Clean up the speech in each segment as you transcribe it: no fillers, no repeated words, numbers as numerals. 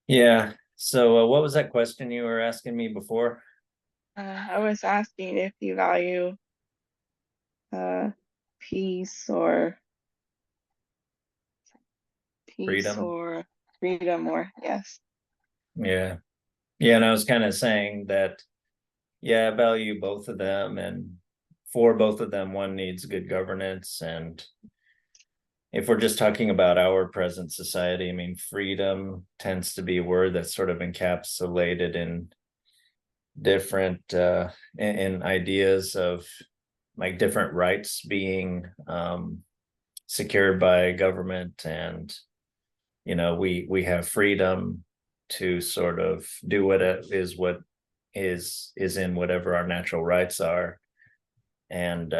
Yeah. So, what was that question you were asking me before? I was asking if you value uh, peace or peace Freedom. or freedom or yes. Yeah. Yeah. And I was kind of saying that, yeah, I value both of them. And for both of them, one needs good governance. And if we're just talking about our present society, I mean, freedom tends to be a word that's sort of encapsulated in different, in ideas of like different rights being secured by government. And we have freedom to sort of do what is in whatever our natural rights are. And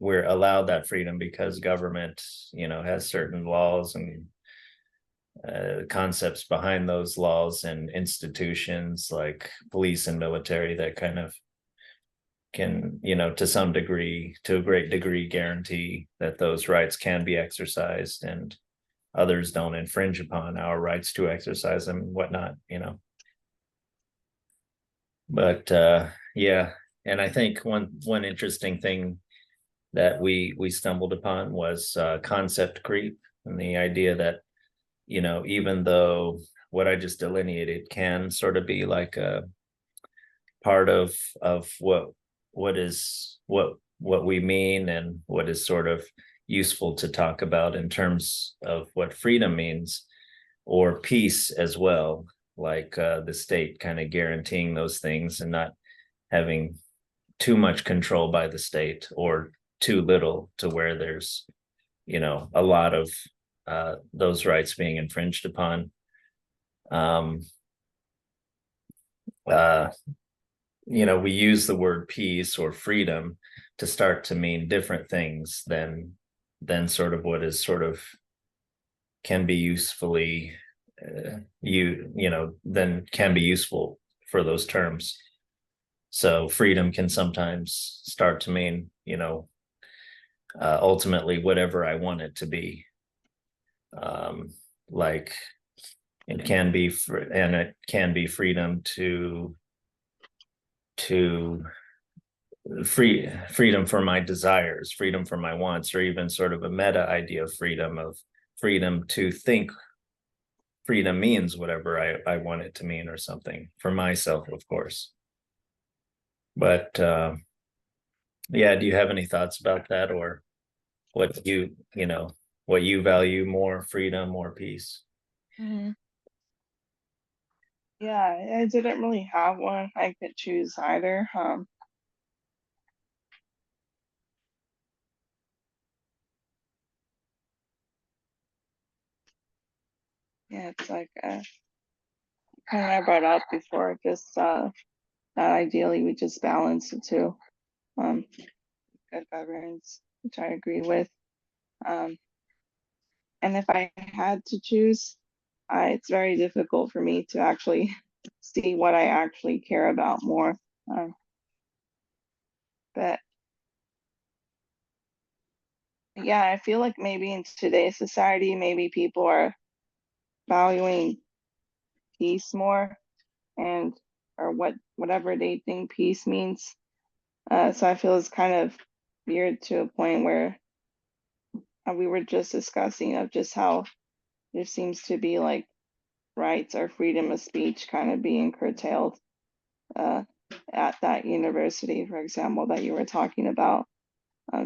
we're allowed that freedom because government has certain laws and concepts behind those laws and institutions like police and military that kind of can, to some degree, to a great degree, guarantee that those rights can be exercised, and others don't infringe upon our rights to exercise them and whatnot. But yeah, and I think one interesting thing that we stumbled upon was concept creep, and the idea that even though what I just delineated can sort of be like a part of what we mean and what is sort of useful to talk about in terms of what freedom means, or peace as well, like the state kind of guaranteeing those things and not having too much control by the state or too little to where there's a lot of those rights being infringed upon. um uh we use the word peace or freedom to start to mean different things than sort of what is sort of can be usefully then can be useful for those terms. So freedom can sometimes start to mean ultimately whatever I want it to be. Like it can be and it can be freedom to freedom for my desires, freedom for my wants, or even sort of a meta idea of freedom to think freedom means whatever I want it to mean, or something for myself, of course. But yeah, do you have any thoughts about that, or what you value more, freedom or peace? Mhm. Yeah, I didn't really have one. I could choose either. Yeah, it's like kind of I brought up before, just that ideally we just balance the two. Um, Good governance, which I agree with. Um, and if I had to choose, it's very difficult for me to actually see what I actually care about more. Um, but yeah, I feel like maybe in today's society, maybe people are valuing peace more and or whatever they think peace means. So I feel it's kind of weird to a point where we were just discussing of just how there seems to be like rights or freedom of speech kind of being curtailed uh, at that university, for example, that you were talking about,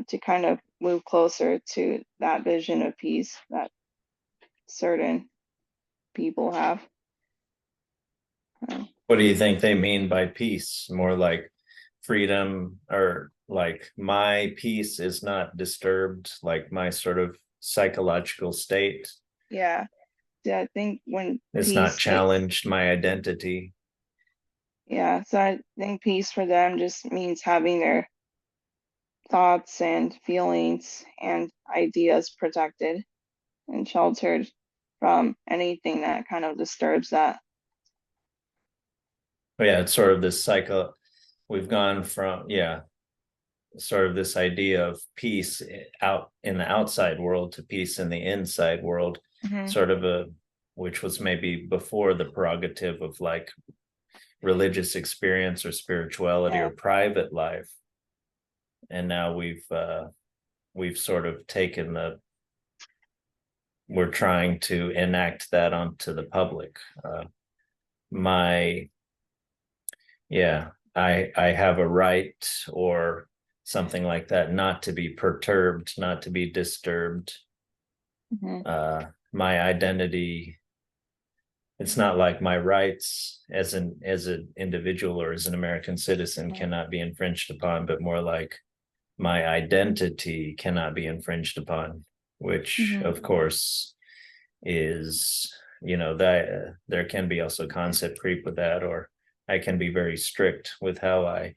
to kind of move closer to that vision of peace that certain people have. Uh, What do you think they mean by peace? More like freedom, or like my peace is not disturbed, like my sort of psychological state yeah, yeah, I think when is not peace, like, challenged, my identity. yeah, so I think peace for them just means having their thoughts and feelings and ideas protected and sheltered from anything that kind of disturbs that. But yeah, it's sort of this cycle. We've gone from, yeah, sort of this idea of peace out in the outside world to peace in the inside world, Hmm. sort of a which was maybe before the prerogative of like religious experience or spirituality or Yeah. private life. And now we've sort of taken the we're trying to enact that onto the public. My yeah, I have a right or something like that, not to be perturbed, not to be disturbed. Hmm. My identity, it's not like my rights as an individual or as an American citizen cannot be infringed upon, but more like my identity cannot be infringed upon, which Hmm. of course is, that there can be also concept creep with that, or I can be very strict with how I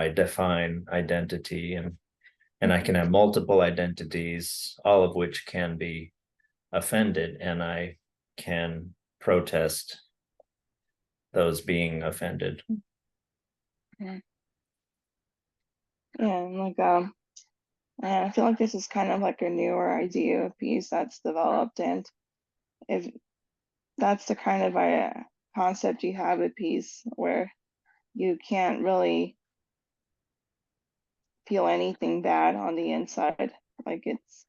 define identity, and I can have multiple identities, all of which can be offended, and I can protest those being offended. Yeah. Yeah, and like and I feel like this is kind of like a newer idea of peace that's developed, and if that's the kind of concept you have of peace, where you can't really feel anything bad on the inside, like it's,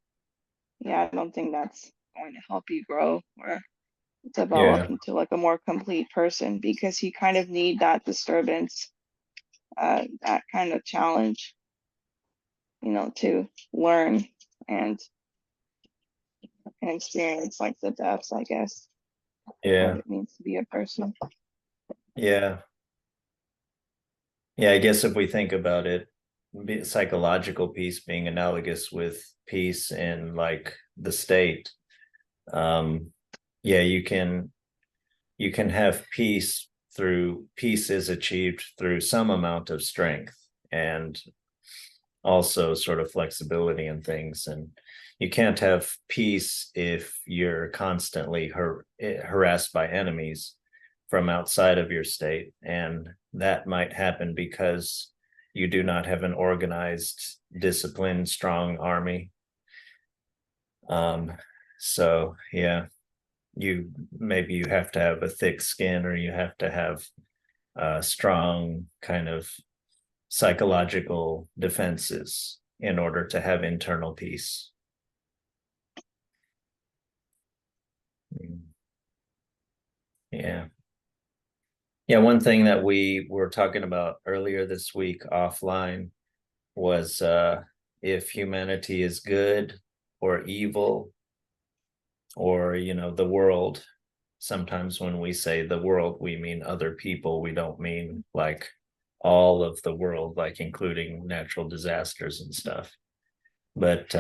yeah, I don't think that's going to help you grow or develop Yeah, into like a more complete person, because you kind of need that disturbance, that kind of challenge, to learn and and experience like the depths, I guess, what yeah, it means to be a person. yeah. Yeah, I guess if we think about it, psychological peace being analogous with peace in like the state, um, yeah, you can have peace is achieved through some amount of strength and also sort of flexibility in things. And you can't have peace if you're constantly harassed by enemies from outside of your state. And that might happen because you do not have an organized, disciplined, strong army. Um, so yeah, you have to have a thick skin, or you have to have a strong kind of psychological defenses in order to have internal peace. Yeah. Yeah. One thing that we were talking about earlier this week offline was if humanity is good or evil, or, the world. Sometimes when we say the world, we mean other people. We don't mean like all of the world, like including natural disasters and stuff. But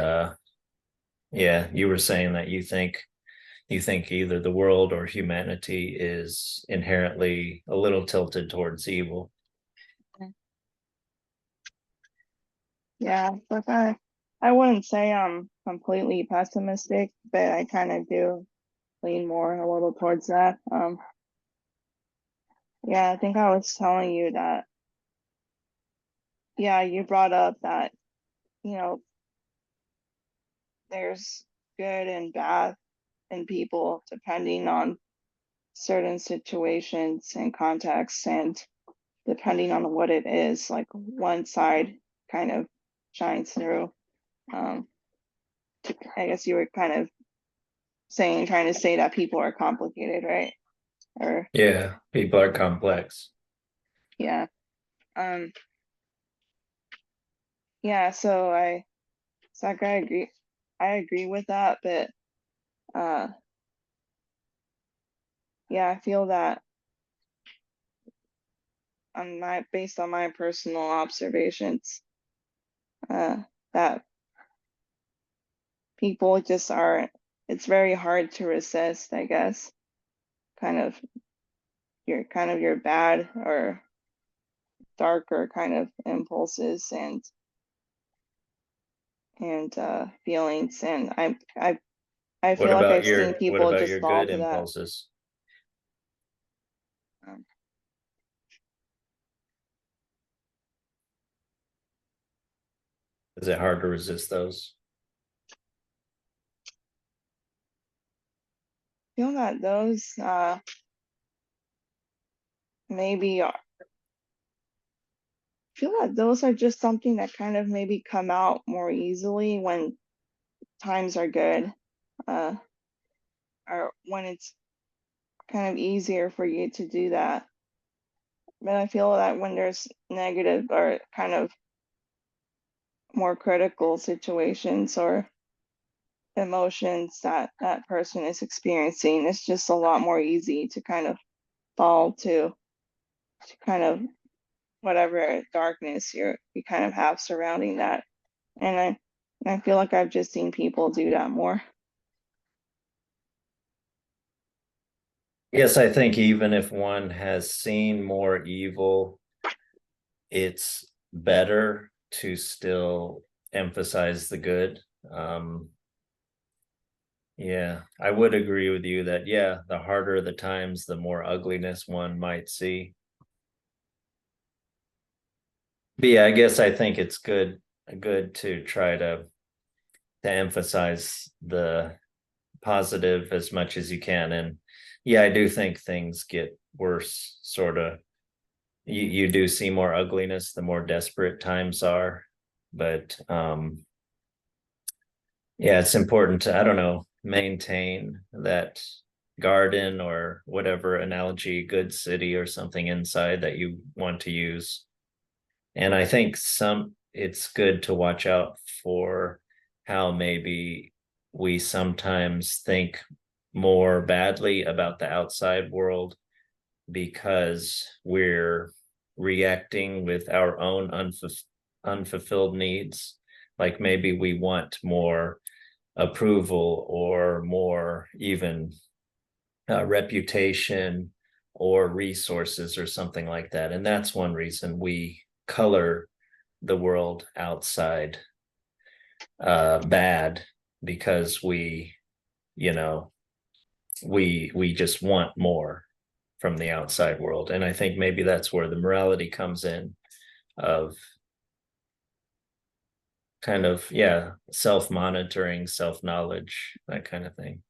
yeah, you were saying that you think either the world or humanity is inherently a little tilted towards evil. Yeah, but I wouldn't say I'm completely pessimistic, but I kind of do lean more a little towards that. Yeah, I think I was telling you that, yeah, you brought up that, you know, there's good and bad in people depending on certain situations and contexts, and depending on what it is, like one side kind of shines through. Um, I guess you were kind of trying to say that people are complicated, right? Or Yeah, people are complex. yeah. Um, yeah, so like I agree with that, but uh yeah, I feel that on my based on my personal observations, uh that people just are, it's very hard to resist, I guess, kind of your bad or darker kind of impulses and feelings, and I What feel like about I've seen your what people about just your fall good to that. impulses? Um, Is it hard to resist those? feel that those maybe are, feel that those are just something that kind of maybe come out more easily when times are good, uh, or when it's kind of easier for you to do that. But I feel that when there's negative or kind of more critical situations or emotions that that person is experiencing, it's just a lot more easy to kind of fall to kind of whatever darkness you kind of have surrounding that. And I feel like I've just seen people do that more. Yes, I think even if one has seen more evil, it's better to still emphasize the good. Yeah, I would agree with you that, yeah, the harder the times, the more ugliness one might see. But yeah, I guess I think it's good to try to emphasize the positive as much as you can. And yeah, I do think things get worse, sort of. You do see more ugliness the more desperate times are. But yeah, it's important to, I don't know, maintain that garden or whatever analogy, good city or something inside that you want to use. And I think it's good to watch out for how maybe we sometimes think more badly about the outside world because we're reacting with our own unfulfilled needs. Like maybe we want more approval or more even reputation or resources or something like that. And that's one reason we color the world outside bad, because you know we just want more from the outside world. And I think maybe that's where the morality comes in, of kind of, yeah, self-monitoring, self-knowledge, that kind of thing.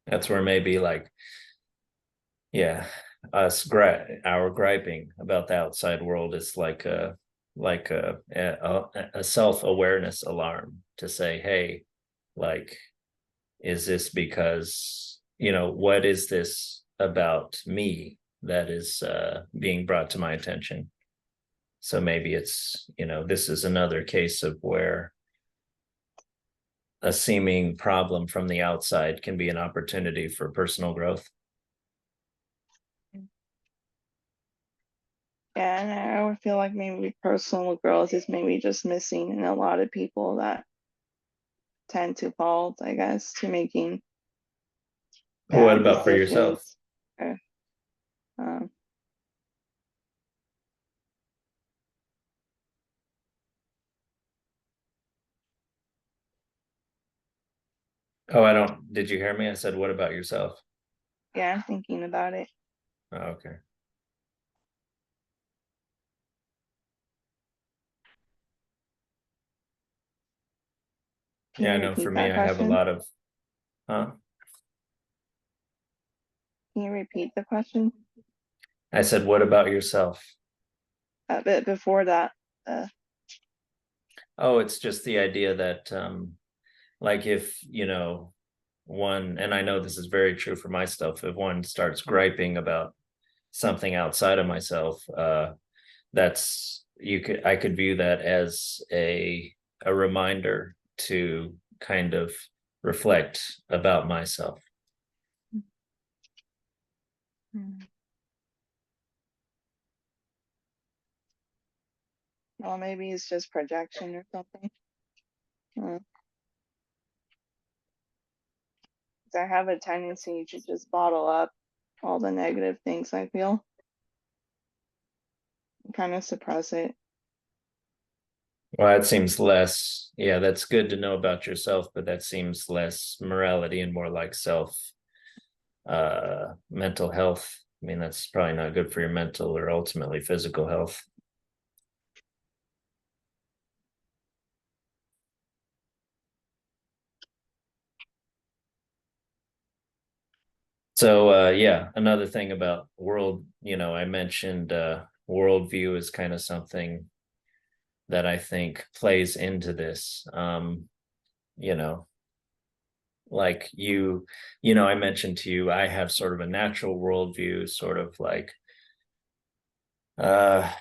That's where maybe like, yeah, our griping about the outside world is like a self-awareness alarm to say, hey, like, is this because, what is this about me that is being brought to my attention? So maybe it's, this is another case of where a seeming problem from the outside can be an opportunity for personal growth. Yeah, and I would feel like maybe personal growth is maybe just missing in a lot of people that tend to fall, I guess, to making What bad about for yourself? decisions. Or, um, Oh, I don't, did you hear me? I said, what about yourself? yeah, I'm thinking about it. Oh, okay. Can Yeah, you I know for repeat me, that I have a question? lot of, huh? Can you repeat the question? I said, what about yourself? A bit before that. Uh, Oh, it's just the idea that, like, if, one, and I know this is very true for myself, if one starts griping about something outside of myself, I could view that as a reminder to kind of reflect about myself. Hmm. Well, maybe it's just projection or something. 'Cause I have a tendency to just bottle up all the negative things I feel and kind of suppress it. Well, that seems less, yeah, that's good to know about yourself, but that seems less morality and more like mental health. I mean, that's probably not good for your mental or ultimately physical health. So yeah, another thing about world, I mentioned worldview is kind of something that I think plays into this. You know, like I mentioned to you, I have sort of a natural worldview, sort of like uh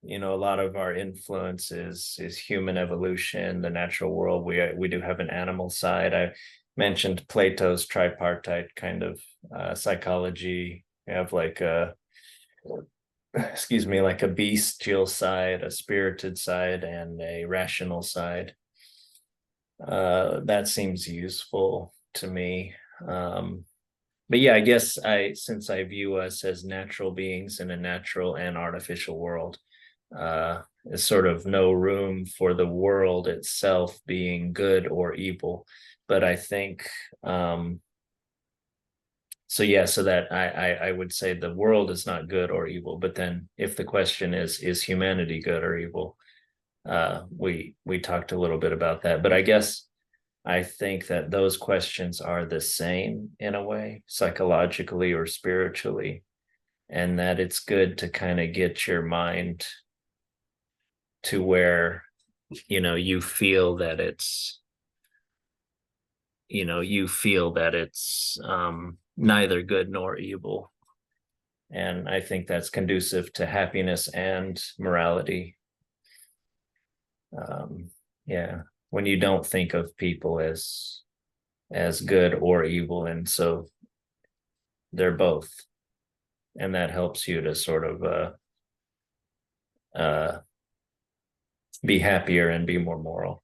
a lot of our influence is human evolution, the natural world. We do have an animal side. I mentioned Plato's tripartite kind of psychology. We have like a excuse me, like a bestial side, a spirited side, and a rational side. That seems useful to me. But yeah, I guess since I view us as natural beings in a natural and artificial world, there's sort of no room for the world itself being good or evil. But I think so yeah, so that I would say the world is not good or evil. But then if the question is humanity good or evil? We talked a little bit about that, but I guess I think that those questions are the same in a way, psychologically or spiritually, and that it's good to kind of get your mind to where, you feel that it's neither good nor evil. And I think that's conducive to happiness and morality. Yeah, when you don't think of people as good or evil, and so they're both, and that helps you to sort of uh be happier and be more moral.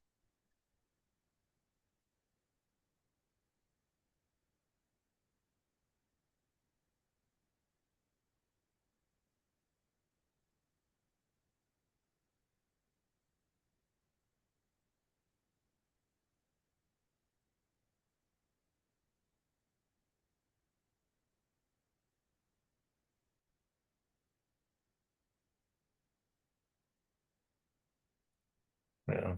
Yeah.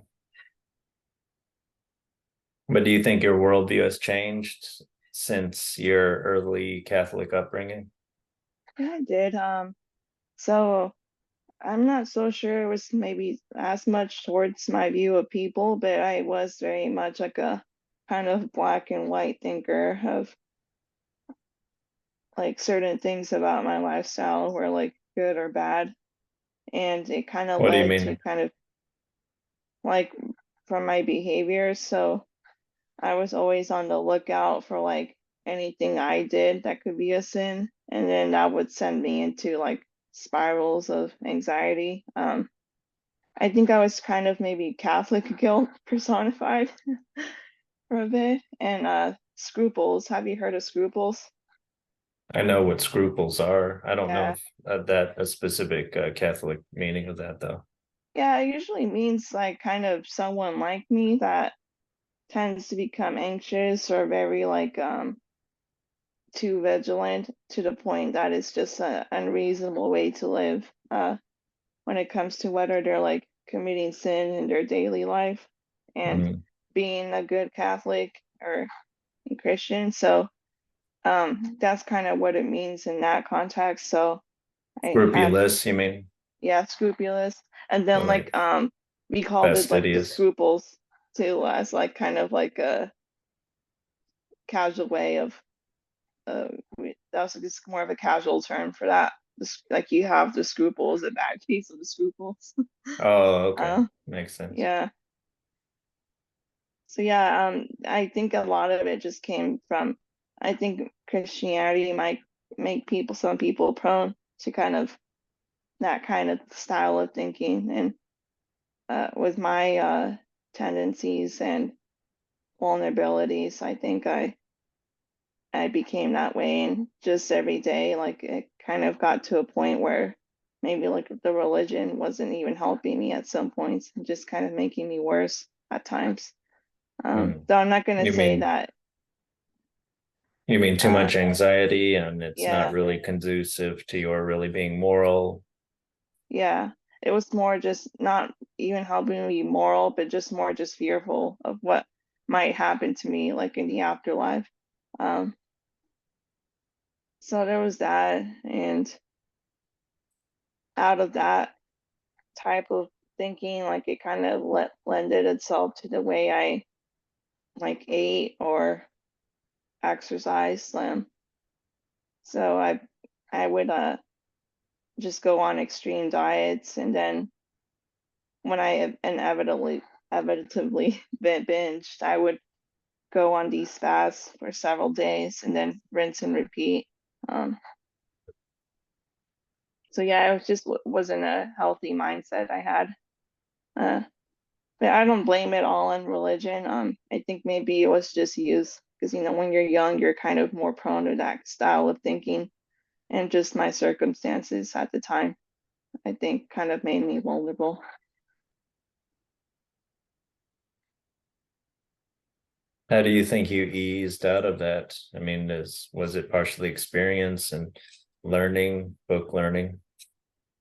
But do you think your worldview has changed since your early Catholic upbringing? Yeah, I did. So I'm not so sure it was maybe as much towards my view of people, but I was very much like a kind of black and white thinker of like certain things about my lifestyle were like good or bad. And it kind of What do you led to mean? kind of like from my behavior. So I was always on the lookout for like anything I did that could be a sin. And then that would send me into like spirals of anxiety. I think I was kind of maybe Catholic guilt personified for a bit. And scruples. Have you heard of scruples? I know what scruples are. I don't know Yeah. if that a specific Catholic meaning of that though. Yeah, it usually means like kind of someone like me that tends to become anxious or very like too vigilant to the point that it's just an unreasonable way to live when it comes to whether they're like committing sin in their daily life and Mhm. being a good Catholic or a Christian. So that's kind of what it means in that context. So I had, Scrupulous, you mean? yeah, scrupulous. And then Like we called it like the fastidious? scruples too, as like kind of like a casual way of uh that was just more of a casual term for that. Like you have the scruples, a bad case of the scruples. Oh, okay. uh Makes sense. yeah. So yeah, I think a lot of it just came from I think Christianity might make some people prone to kind of that kind of style of thinking. And with my tendencies and vulnerabilities, I think I became that way. And just every day, like it kind of got to a point where maybe like the religion wasn't even helping me at some points, and just kind of making me worse at times. Hmm. Though I'm not going to You say mean that, you mean too uh, much anxiety and it's not yeah, really conducive to your really being moral? yeah. It was more just not even helping me moral, but just more just fearful of what might happen to me, like in the afterlife. Um, So there was that, and out of that type of thinking, like it kind of lended itself to the way I like ate or exercised. So I would just go on extreme diets, and then when I inevitably binged, I would go on these fasts for several days and then rinse and repeat. Um, so yeah, it was just wasn't a healthy mindset I had. Uh, but I don't blame it all on religion. I think maybe it was just used because when you're young, you're kind of more prone to that style of thinking, and just my circumstances at the time, I think, kind of made me vulnerable. How do you think you eased out of that? I mean, was it partially experience and learning, book learning?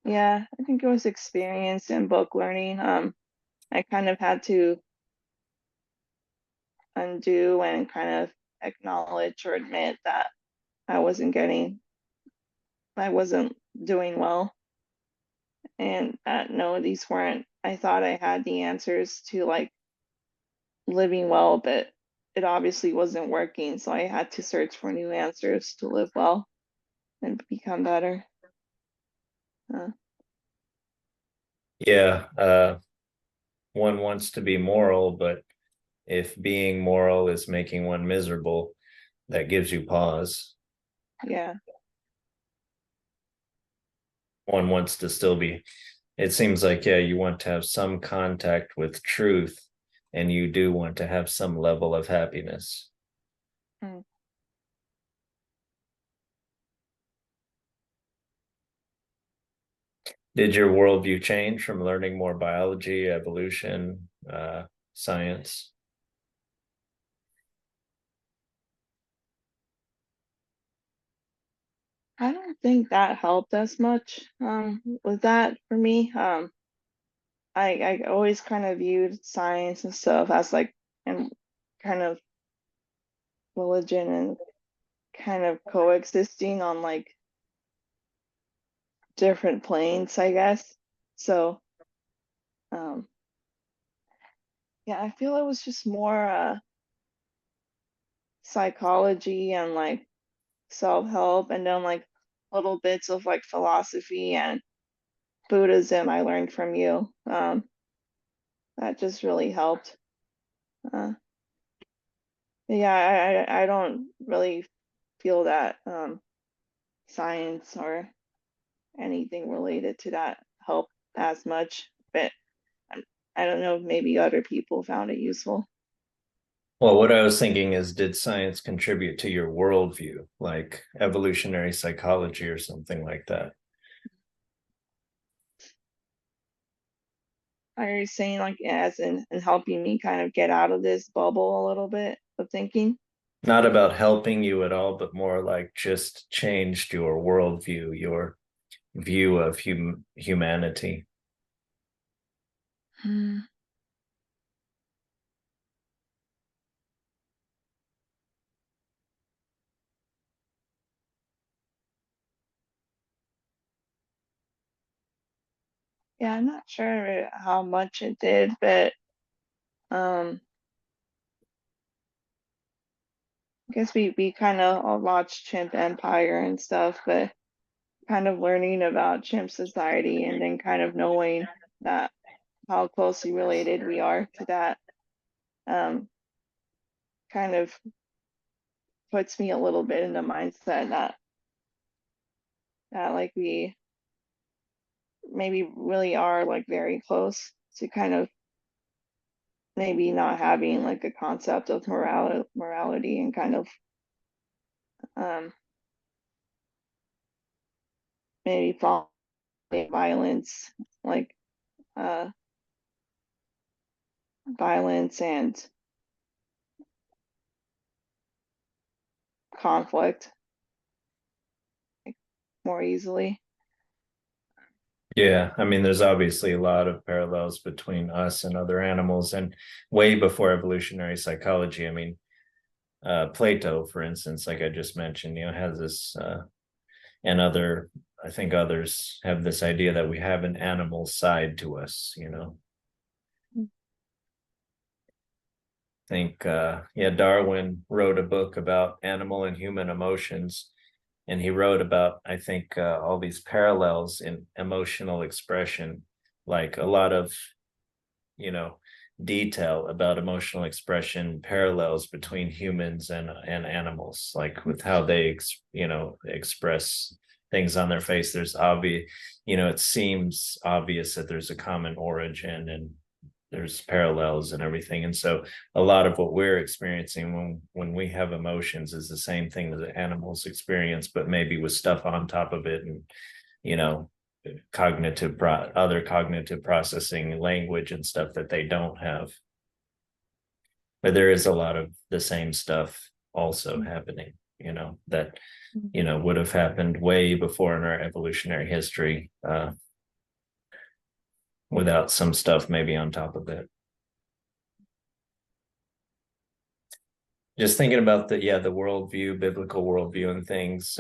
Yeah, I think it was experience and book learning. I kind of had to undo and kind of acknowledge or admit that I wasn't getting, I wasn't doing well, and that no, these weren't. I thought I had the answers to like living well, but it obviously wasn't working. So I had to search for new answers to live well and become better. Uh, Yeah, one wants to be moral, but if being moral is making one miserable, that gives you pause. yeah, One wants to still be, it seems like, yeah, you want to have some contact with truth, and you do want to have some level of happiness. mm. Did your worldview change from learning more biology, evolution, science? I don't think that helped as much. With that for me. I always kind of viewed science and stuff as like, and kind of religion and kind of coexisting on like different planes, I guess. So, um, yeah, I feel it was just more psychology and like self-help, and then like little bits of like philosophy and Buddhism I learned from you. That just really helped. Uh, yeah, I don't really feel that science or anything related to that helped as much, but I, I don't know, maybe other people found it useful. Well, what I was thinking is, did science contribute to your worldview, like evolutionary psychology or something like that? Are you saying like as in helping me kind of get out of this bubble a little bit of thinking? Not about helping you at all, but more like just changed your worldview, your view of humanity. Hmm. Yeah, I'm not sure how much it did, but um, I guess we kind of watched Chimp Empire and stuff, but kind of learning about chimp society and then kind of knowing that how closely related we are to that um, kind of puts me a little bit in the mindset that like we maybe really are like very close to kind of maybe not having like a concept of morality and kind of um, maybe fall violence, like uh, violence and conflict more easily. Yeah, I mean, there's obviously a lot of parallels between us and other animals, and way before evolutionary psychology. I mean, Plato, for instance, like I just mentioned, has this and I think others have this idea that we have an animal side to us, you know. I think yeah, Darwin wrote a book about animal and human emotions, and he wrote about, I think, all these parallels in emotional expression, like a lot of, you know, detail about emotional expression parallels between humans and animals, like with how they express things on their face. There's obvious, it seems obvious that there's a common origin and there's parallels and everything. And so a lot of what we're experiencing when we have emotions is the same thing that the animals experience, but maybe with stuff on top of it, and you know other cognitive processing, language and stuff that they don't have. But there is a lot of the same stuff also happening, that would have happened way before in our evolutionary history, without some stuff maybe on top of it. Just thinking about the worldview, biblical worldview and things.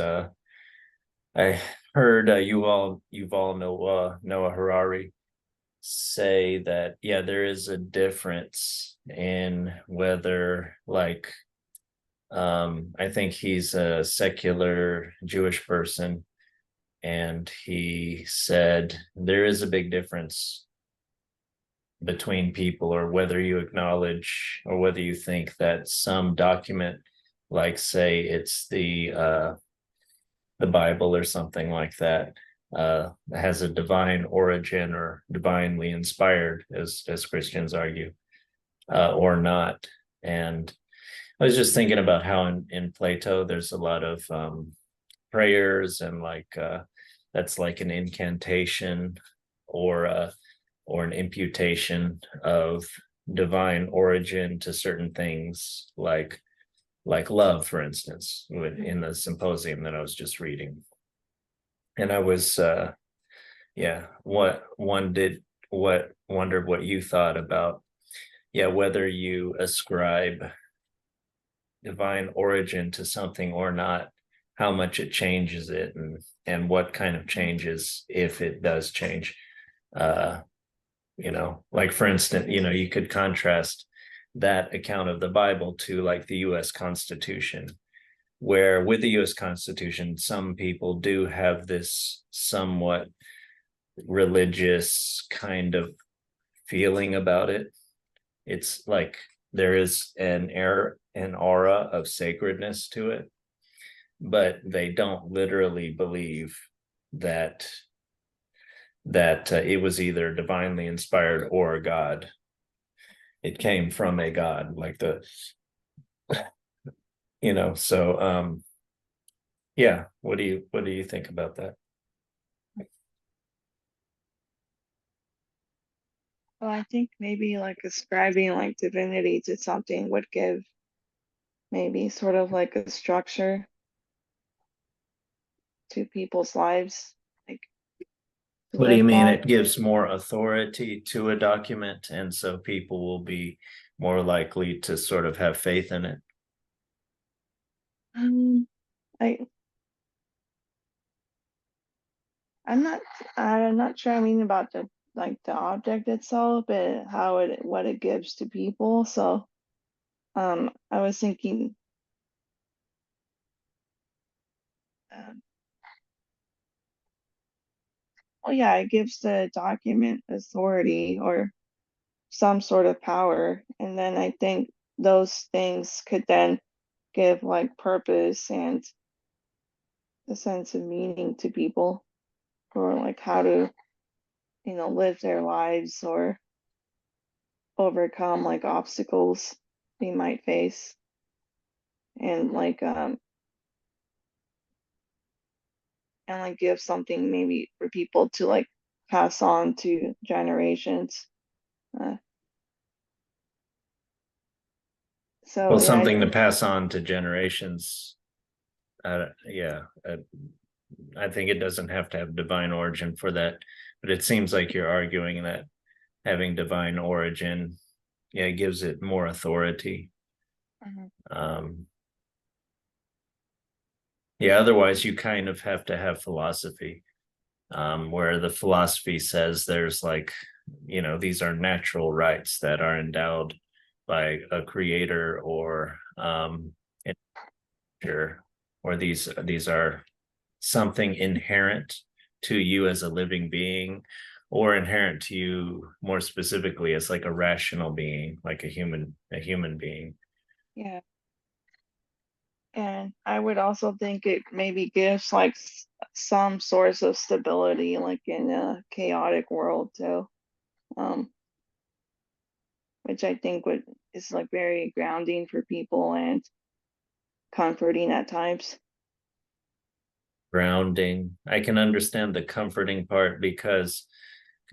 I heard Yuval Noah Harari say that there is a difference in whether, like, I think he's a secular Jewish person, and he said there is a big difference between people, or whether you acknowledge or whether you think that some document, like say it's the Bible or something like that, has a divine origin or divinely inspired, as Christians argue, or not. And I was just thinking about how in Plato there's a lot of prayers, and like that's like an incantation, or an imputation of divine origin to certain things, like love, for instance, in the symposium that I was just reading. And I was wondered what you thought about whether you ascribe divine origin to something or not, how much it changes it, and what kind of changes, if it does change. uh like, for instance, you could contrast that account of the Bible to like the US Constitution, where with the US Constitution, some people do have this somewhat religious kind of feeling about it. It's like there is an aura of sacredness to it, but they don't literally believe that it was either divinely inspired or a god. It came from a god, like so what do you think about that? Well, I think maybe like ascribing like divinity to something would give maybe sort of like a structure to people's lives, like to What do you live mean by. it gives more authority to a document, and so people will be more likely to sort of have faith in it? Um, I I'm not sure I mean about the like the object itself, but how it what it gives to people. So I was thinking um oh yeah, it gives the document authority or some sort of power. And then I think those things could then give like purpose and a sense of meaning to people, or like how to, live their lives or overcome like obstacles they might face. And like give something maybe for people to like pass on to generations. Uh, so Well, yeah, I something to think pass on to generations. I think it doesn't have to have divine origin for that, but it seems like you're arguing that having divine origin, gives it more authority. Mhm. Um, Yeah, otherwise you kind of have to have philosophy, where the philosophy says there's like, these are natural rights that are endowed by a creator or nature, or these are something inherent to you as a living being, or inherent to you more specifically as like a rational being, like a human being. Yeah. And I would also think it maybe gives like some source of stability, like in a chaotic world too. Um, which I think would is like very grounding for people and comforting at times. Grounding. I can understand the comforting part because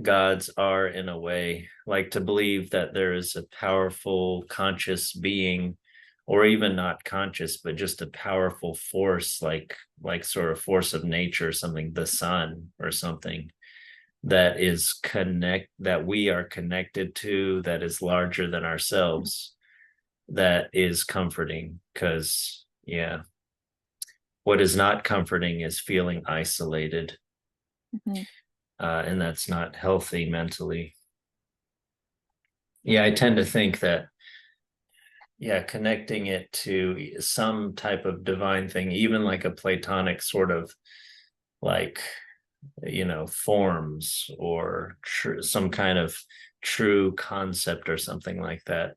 gods are, in a way, like to believe that there is a powerful conscious being, or even not conscious, but just a powerful force, like sort of force of nature, something, the sun or something, that we are connected to, that is larger than ourselves, that is comforting. Because yeah, what is not comforting is feeling isolated, Mhm. and that's not healthy mentally. Yeah, I tend to think that, yeah, connecting it to some type of divine thing, even like a Platonic sort of, like, forms, or some kind of true concept or something like that.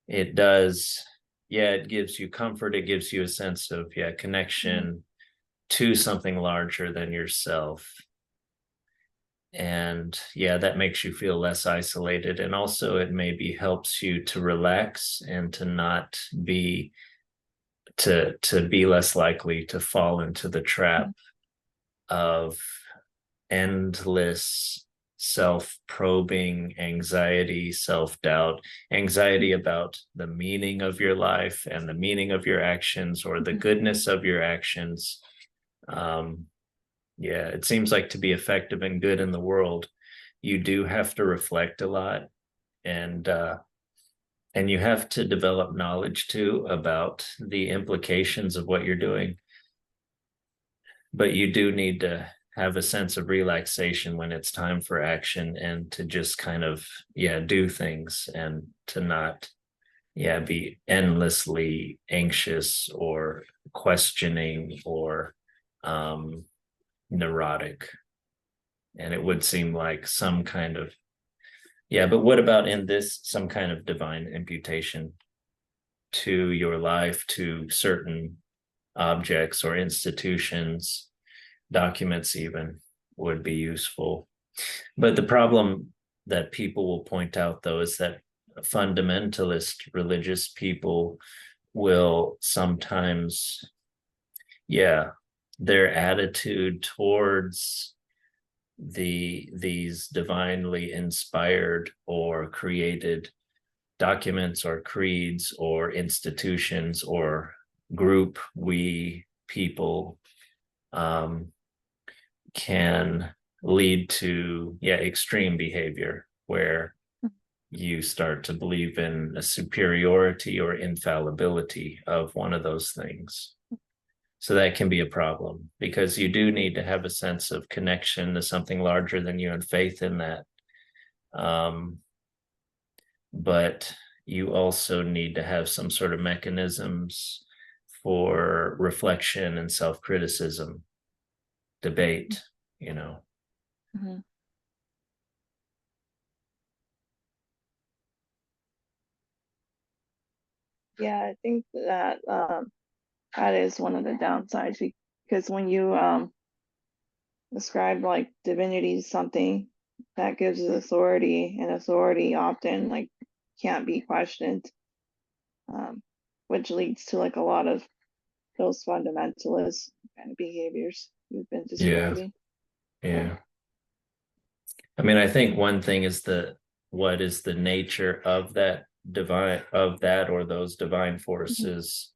It does, yeah, it gives you comfort. It gives you a sense of, yeah, Mhm. connection to something larger than yourself. And yeah, that makes you feel less isolated, and also it maybe helps you to relax and to not be to be less likely to fall into the trap Mhm. of endless self-probing anxiety, self-doubt, anxiety about the meaning of your life and the meaning of your actions, or the Mhm. goodness of your actions. um yeah, it seems like to be effective and good in the world, you do have to reflect a lot, and you have to develop knowledge too about the implications of what you're doing. But you do need to have a sense of relaxation when it's time for action, and to just kind of, yeah, do things, and to not, yeah, be endlessly anxious or questioning or um neurotic. And it would seem like some kind of, yeah, but what about in this, some kind of divine imputation to your life, to certain objects or institutions, documents even, would be useful. But the problem that people will point out, though, is that fundamentalist religious people will sometimes, yeah, their attitude towards these divinely inspired or created documents or creeds or institutions or group we people, um, can lead to, yeah, extreme behavior, where you start to believe in a superiority or infallibility of one of those things. So that can be a problem, because you do need to have a sense of connection to something larger than you and faith in that. Um, but you also need to have some sort of mechanisms for reflection and self-criticism, debate, you know. Mhm. Yeah, I think that that is one of the downsides because when you describe like divinity as something that gives it authority, and authority often like can't be questioned, um, which leads to like a lot of those fundamentalist kind of behaviors you've been Yeah, describing. Yeah. yeah. I mean, I think one thing is what is the nature of that or those divine Mhm. forces?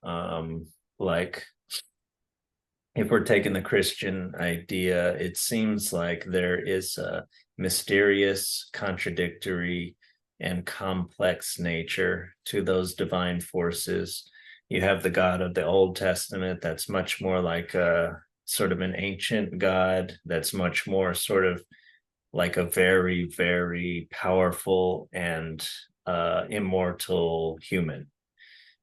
Um, like, if we're taking the Christian idea, it seems like there is a mysterious, contradictory, and complex nature to those divine forces. you have the God of the Old Testament that's much more like a sort of an ancient God that's much more sort of like a very, very powerful and immortal human,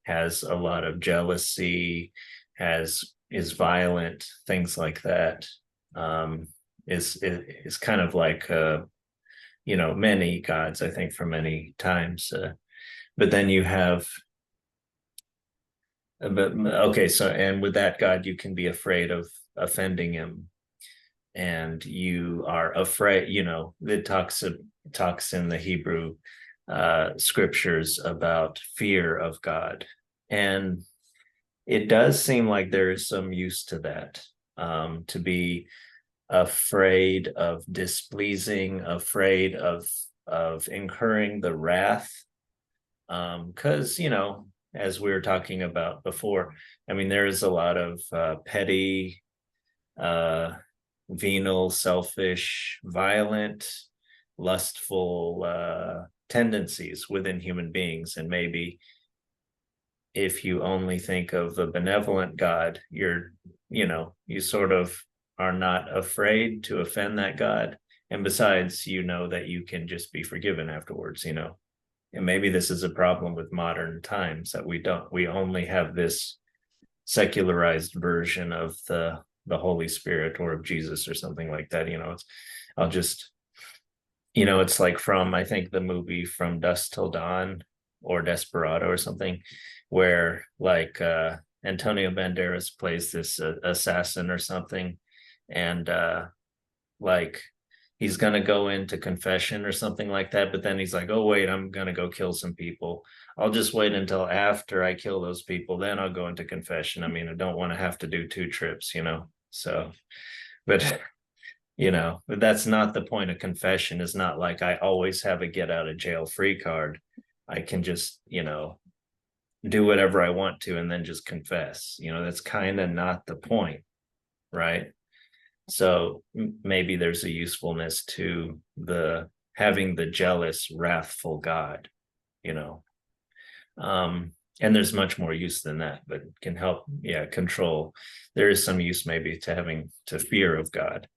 has a lot of jealousy, has is violent, things like that. Um, is kind of like many gods, I think, for many times. But then you have, but okay, so and with that God, you can be afraid of offending him, and you are afraid. It talks in the Hebrew scriptures about fear of God, and it does seem like there is some use to that, to be afraid of displeasing, afraid of incurring the wrath, because as we were talking about before, I mean, there is a lot of petty, uh venal, selfish, violent, lustful tendencies within human beings, and maybe if you only think of a benevolent God, you sort of are not afraid to offend that God. And besides, you know that you can just be forgiven afterwards, And maybe this is a problem with modern times, that we only have this secularized version of the Holy Spirit or of Jesus or something like that. I'll just, it's like from, I think, the movie From Dusk Till Dawn or Desperado or something, where like Antonio Banderas plays this assassin or something, and like he's gonna go into confession or something like that, but then he's like, oh wait, I'm gonna go kill some people. I'll just wait until after I kill those people, then I'll go into confession. I mean, I don't want to have to do two trips, So, but but that's not the point of confession. Is not like I always have a get out of jail free card. I can just, do whatever I want to and then just confess. That's kind of not the point, right? So maybe there's a usefulness to the having the jealous, wrathful God, you know. And there's much more use than that, but can help, control. There is some use maybe to having to fear of God.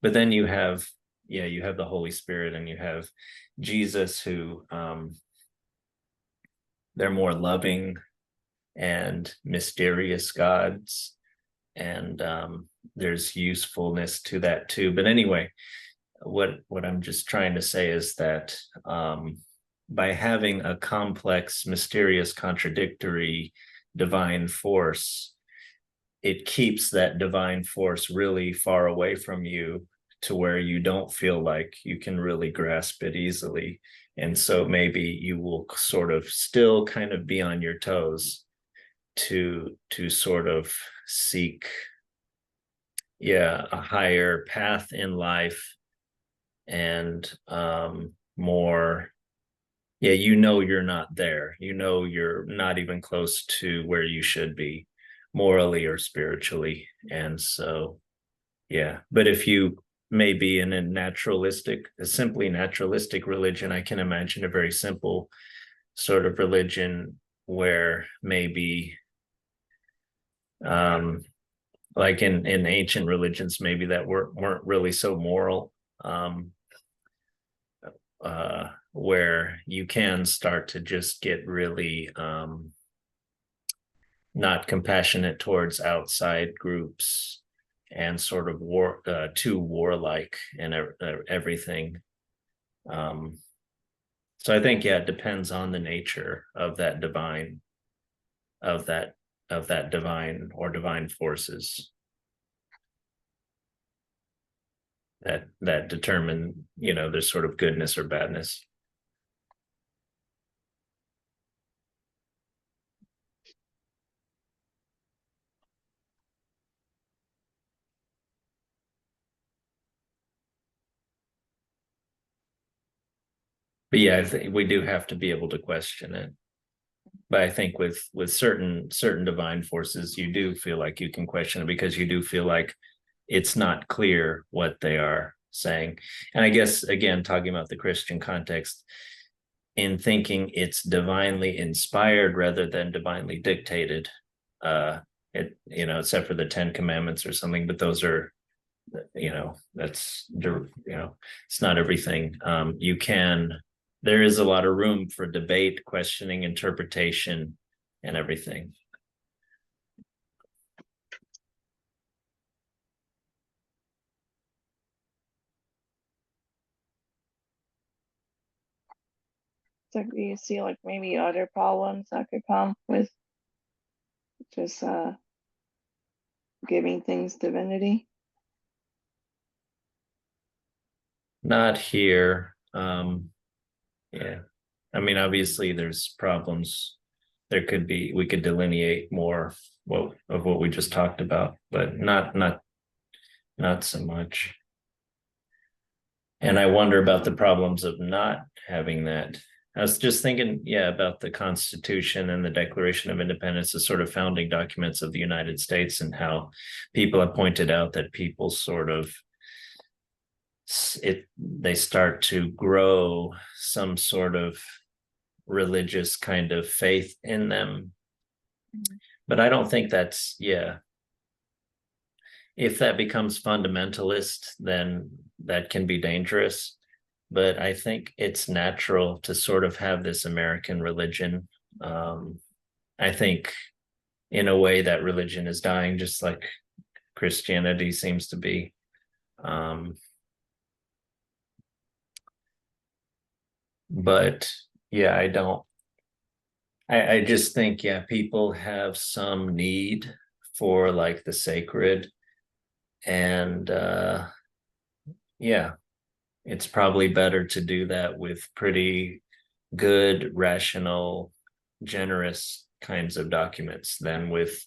But then you have the Holy Spirit, and you have Jesus, who they're more loving and mysterious gods, and there's usefulness to that too. But anyway, what I'm just trying to say is that by having a complex, mysterious, contradictory divine force, it keeps that divine force really far away from you, to where you don't feel like you can really grasp it easily. And so maybe you will sort of still kind of be on your toes to sort of seek, a higher path in life, and more, you're not there, you're not even close to where you should be morally or spiritually. And so, but if you maybe in a simply naturalistic religion, I can imagine a very simple sort of religion where maybe like in ancient religions, maybe that weren't really so moral, where you can start to just get really not compassionate towards outside groups, and sort of too warlike and everything. So I think, it depends on the nature of that divine, of that divine or divine forces that determine, their sort of goodness or badness. But I think we do have to be able to question it. But I think with certain divine forces, you do feel like you can question it, because you do feel like it's not clear what they are saying. And I guess, again, talking about the Christian context, in thinking it's divinely inspired rather than divinely dictated. It, except for the Ten Commandments or something, but those are, that's, it's not everything. There is a lot of room for debate, questioning, interpretation, and everything. So do you see like maybe other problems that could come with just giving things divinity? Not here. Yeah. I mean, obviously there's problems. We could delineate more of what we just talked about, but not so much. And I wonder about the problems of not having that. I was just thinking, yeah, about the Constitution and the Declaration of Independence, the sort of founding documents of the United States, and how people have pointed out that people sort of they start to grow some sort of religious kind of faith in them. But I don't think that's, yeah. If that becomes fundamentalist, then that can be dangerous. But I think it's natural to sort of have this American religion. I think in a way that religion is dying, just like Christianity seems to be. But yeah, I just think, yeah, people have some need for like the sacred. And yeah, it's probably better to do that with pretty good, rational, generous kinds of documents than with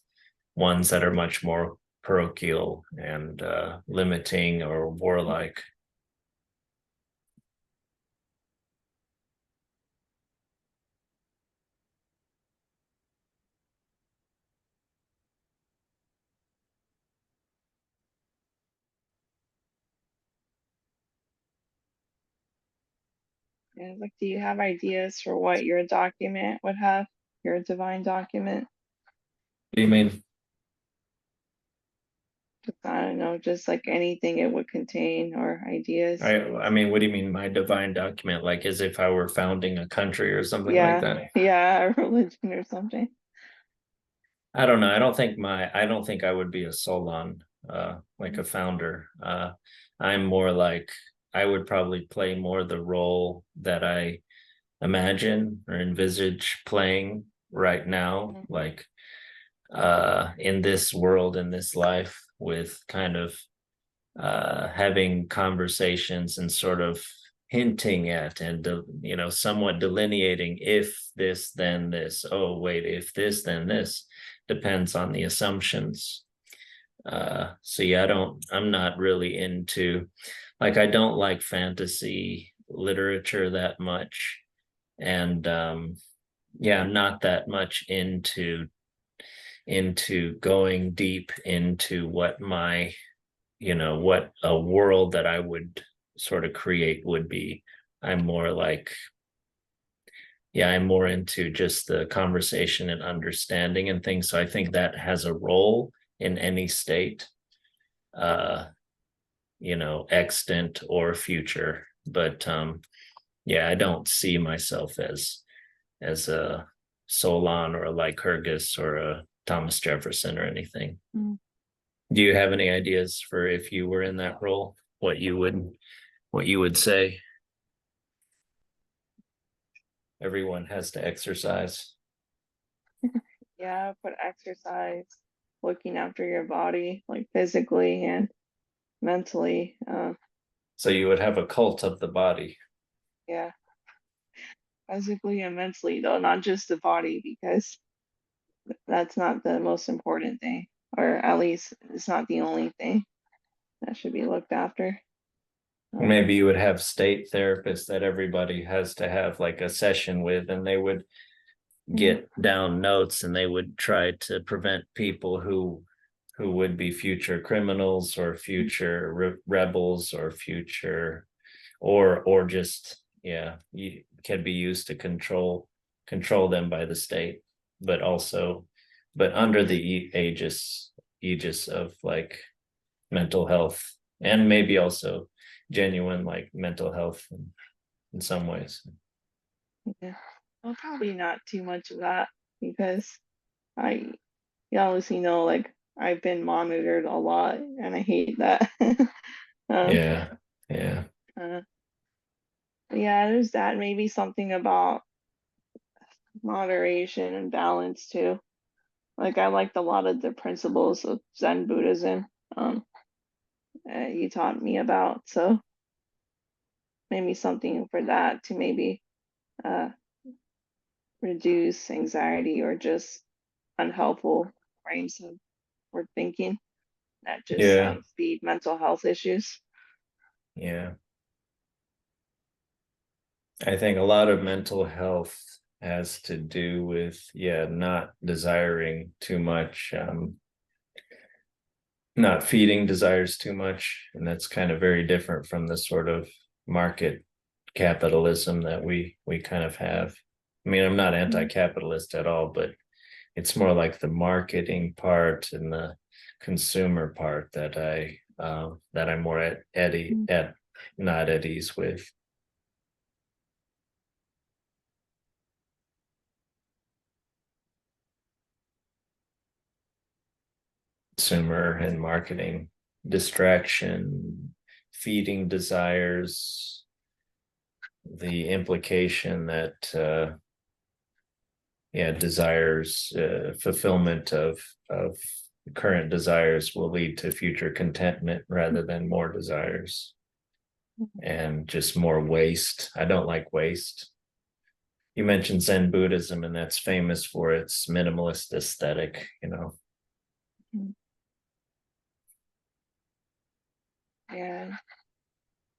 ones that are much more parochial and limiting or warlike. And like, do you have ideas for what your document would have? Your divine document? What do you mean? Just, I don't know, just like anything it would contain or ideas. I mean, what do you mean my divine document? Like as if I were founding a country or something like Yeah, that? yeah, a religion or something. I don't know. I don't think I would be a Solon, like a founder. I'm more like I would probably play more the role that I imagine or envisage playing right now, Mhm. like in this world, in this life, with kind of having conversations and sort of hinting at and somewhat delineating, if this then this, oh wait, if this then this, depends on the assumptions. So yeah, I'm not really into, like, I don't like fantasy literature that much. And yeah, I'm not that much into going deep into what a world that I would sort of create would be. I'm more like, yeah, I'm more into just the conversation and understanding and things. So I think that has a role in any state, uh, extant or future. But yeah, I don't see myself as a Solon or a Lycurgus or a Thomas Jefferson or anything. Mm. Do you have any ideas for if you were in that role, what you would say? Everyone has to exercise. Yeah, put exercise, looking after your body, like physically and mentally. So you would have a cult of the body. Yeah, physically and mentally, though, not just the body, because that's not the most important thing, or at least it's not the only thing that should be looked after. Um, Maybe you would have state therapists that everybody has to have like a session with, and they would mhm, get down notes and they would try to prevent people who would be future criminals or future rebels or future or just yeah, can be used to control them by the state, but also, but under the aegis of like mental health, and maybe also genuine like mental health in some ways. Yeah. Well, probably not too much of that because I, you obviously know, like I've been monitored a lot, and I hate that. um, Yeah, yeah, uh, yeah, there's that. Maybe something about moderation and balance too. Like I liked a lot of the principles of Zen Buddhism. Um, you taught me about, so maybe something for that to maybe uh reduce anxiety or just unhelpful frames of or thinking that just yeah, feed mental health issues. yeah. I think a lot of mental health has to do with, yeah, not desiring too much, not feeding desires too much. And that's kind of very different from the sort of market capitalism that we kind of have. I mean, I'm not Mhm. anti-capitalist at all, but it's more like the marketing part and the consumer part that I'm more at not at ease with. Consumer and marketing distraction, feeding desires, the implication that yeah, desires, fulfillment of current desires will lead to future contentment rather than more desires, and just more waste. I don't like waste. You mentioned Zen Buddhism, and that's famous for its minimalist aesthetic, you know. Yeah.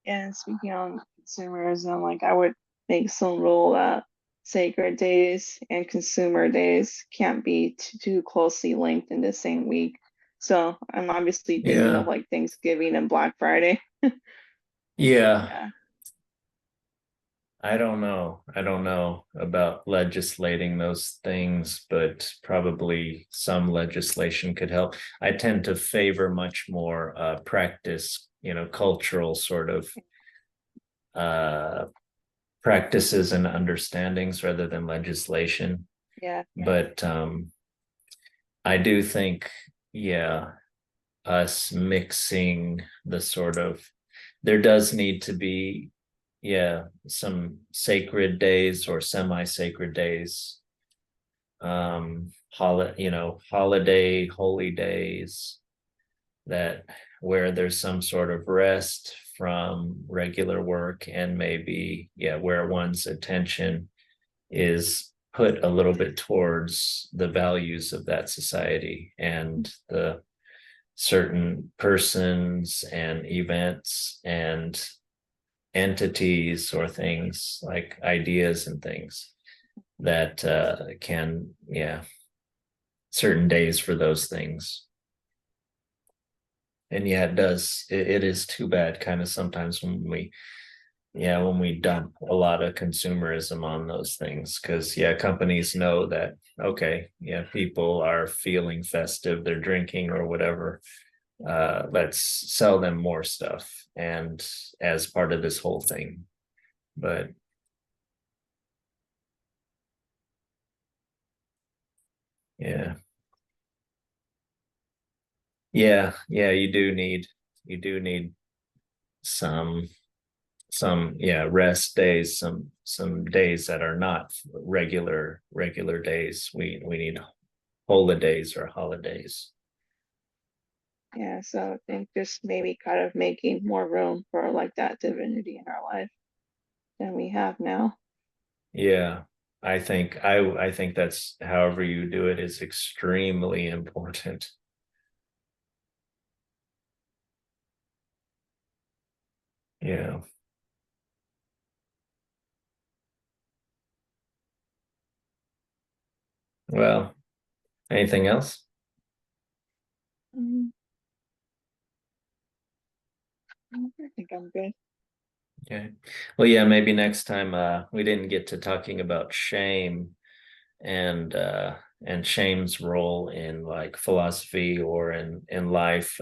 And speaking on consumerism, like I would make some rule that sacred days and consumer days can't be too closely linked in the same week. So I'm obviously thinking of Yeah, like Thanksgiving and Black Friday. yeah. Yeah. I don't know. I don't know about legislating those things, but probably some legislation could help. I tend to favor much more practice, you know, cultural sort of uh, practices and understandings rather than legislation. Yeah. Yeah. But I do think, yeah, us mixing the sort of, there does need to be, yeah, some sacred days or semi-sacred days, holiday holy days, that where there's some sort of rest from regular work, and maybe, yeah, where one's attention is put a little bit towards the values of that society and the certain persons and events and entities or things like ideas and things that can, yeah, certain days for those things. And yeah, it is too bad kind of sometimes when we, yeah, when we dump a lot of consumerism on those things, because yeah, companies know that, okay, yeah, people are feeling festive, they're drinking or whatever, let's sell them more stuff, and as part of this whole thing. But yeah, yeah, you do need some yeah, rest days, some days that are not regular days. We need holidays or holidays. Yeah. So I think just maybe kind of making more room for like that divinity in our life than we have now. Yeah, I think that's, however you do it, is extremely important. Yeah. Well, anything else? Mm, I think I'm good. Okay. Well, yeah, maybe next time we didn't get to talking about shame and shame's role in like philosophy or in life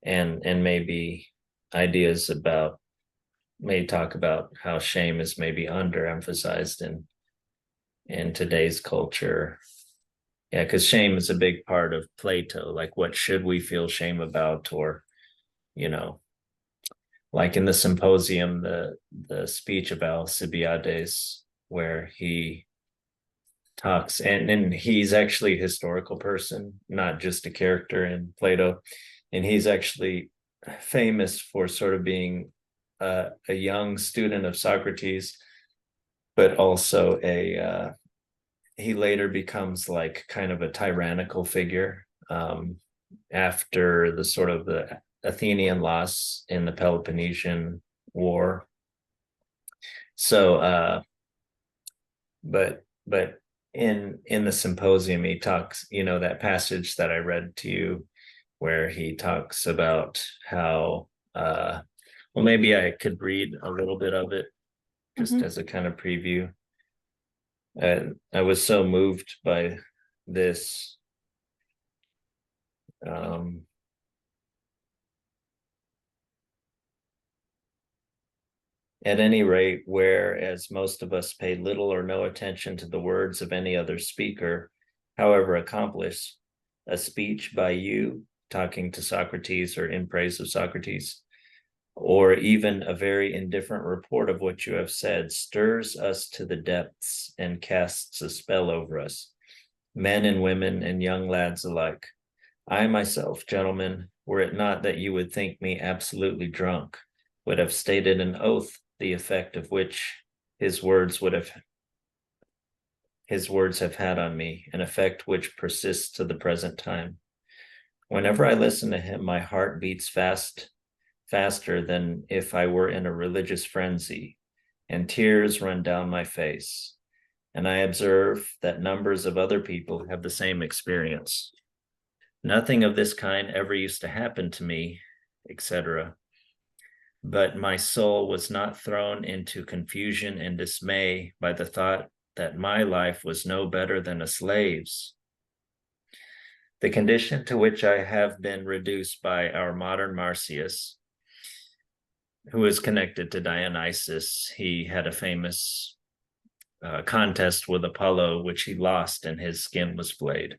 and maybe ideas about maybe talk about how shame is maybe underemphasized in today's culture. Yeah, because shame is a big part of Plato. Like, what should we feel shame about? Or, you know, like in the symposium, the speech of Alcibiades, where he talks, and he's actually a historical person, not just a character in Plato, and he's actually famous for sort of being a young student of Socrates, but also he later becomes like kind of a tyrannical figure after the sort of the Athenian loss in the Peloponnesian War. So, but in the symposium, he talks, that passage that I read to you, where he talks about how, well, maybe I could read a little bit of it just Hmm. as a kind of preview. I was so moved by this. Um, At any rate, whereas most of us pay little or no attention to the words of any other speaker, however accomplished, a speech by you talking to Socrates or in praise of Socrates, or even a very indifferent report of what you have said, stirs us to the depths and casts a spell over us, men and women and young lads alike. I myself, gentlemen, were it not that you would think me absolutely drunk, would have stated an oath the effect of which his words would have his words have had on me, an effect which persists to the present time. Whenever I listen to him, my heart beats faster than if I were in a religious frenzy, and tears run down my face. And I observe that numbers of other people have the same experience. Nothing of this kind ever used to happen to me, etc. But my soul was not thrown into confusion and dismay by the thought that my life was no better than a slave's. The condition to which I have been reduced by our modern Marsyas, who is connected to Dionysus, he had a famous contest with Apollo, which he lost and his skin was flayed,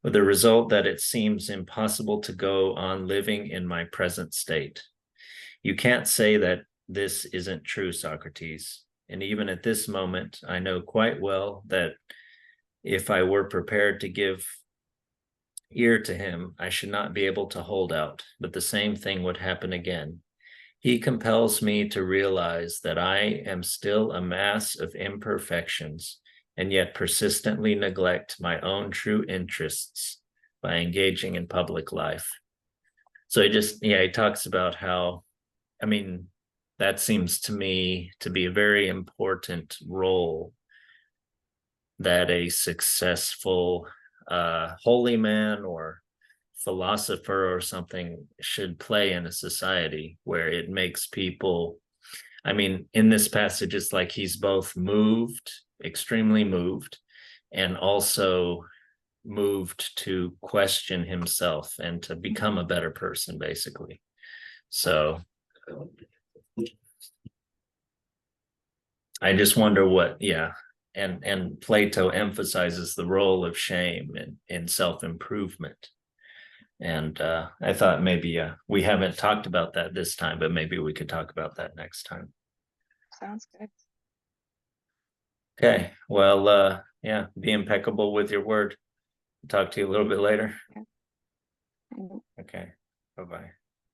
with the result that it seems impossible to go on living in my present state. You can't say that this isn't true, Socrates. And even at this moment, I know quite well that if I were prepared to give ear to him, I should not be able to hold out, but the same thing would happen again. He compels me to realize that I am still a mass of imperfections and yet persistently neglect my own true interests by engaging in public life. So he talks about how, I mean, that seems to me to be a very important role that a successful holy man or philosopher or something should play in a society where it makes people, I mean, in this passage, it's like he's both moved, extremely moved, and also moved to question himself and to become a better person, basically. So I just wonder what, yeah. And Plato emphasizes the role of shame in self-improvement. And I thought maybe we haven't talked about that this time, but maybe we could talk about that next time. Sounds good. Okay. Well, yeah, be impeccable with your word. Talk to you a little bit later. Yeah. Okay. Bye bye.